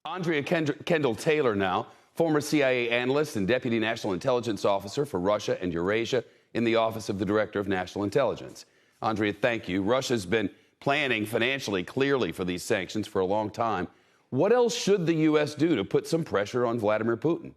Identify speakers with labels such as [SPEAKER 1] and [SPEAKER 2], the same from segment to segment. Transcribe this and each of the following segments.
[SPEAKER 1] Andrea Kendall Taylor now, former CIA analyst and Deputy National Intelligence Officer for Russia and Eurasia in the Office of the Director of National Intelligence. Andrea, thank you. Russia's been planning financially, clearly, for these sanctions for a long time. What else should the U.S. do to put some pressure on Vladimir Putin?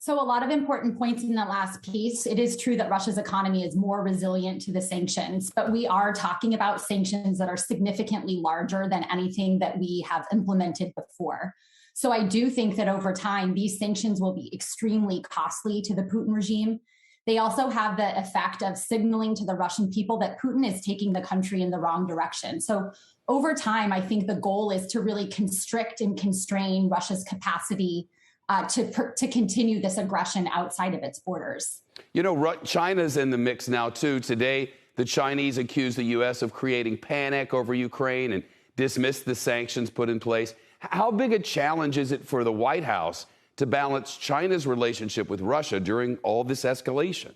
[SPEAKER 2] So a lot of important points in the last piece. It is true that Russia's economy is more resilient to the sanctions, but we are talking about sanctions that are significantly larger than anything that we have implemented before. So I do think that over time, these sanctions will be extremely costly to the Putin regime. They also have the effect of signaling to the Russian people that Putin is taking the country in the wrong direction. So over time, I think the goal is to really constrict and constrain Russia's capacity to continue this aggression outside of its borders.
[SPEAKER 1] You know, China's in the mix now, too. Today, the Chinese accused the U.S. of creating panic over Ukraine and dismissed the sanctions put in place. How big a challenge is it for the White House to balance China's relationship with Russia during all this escalation?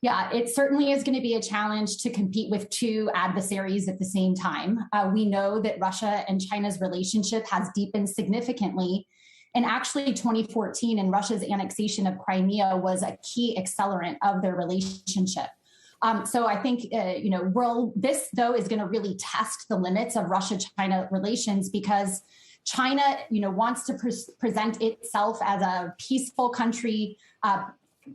[SPEAKER 2] Yeah, it certainly is going to be a challenge to compete with two adversaries at the same time. We know that Russia and China's relationship has deepened significantly. And actually, 2014 and Russia's annexation of Crimea was a key accelerant of their relationship. So I think, this, though, is going to really test the limits of Russia-China relations because China, wants to present itself as a peaceful country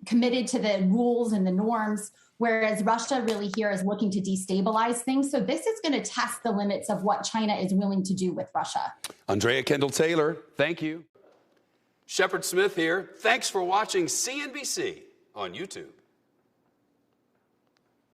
[SPEAKER 2] committed to the rules and the norms, whereas Russia really here is looking to destabilize things. So this is going to test the limits of what China is willing to do with Russia.
[SPEAKER 1] Andrea Kendall Taylor, thank you.
[SPEAKER 3] Shepard Smith here. Thanks for watching CNBC on YouTube.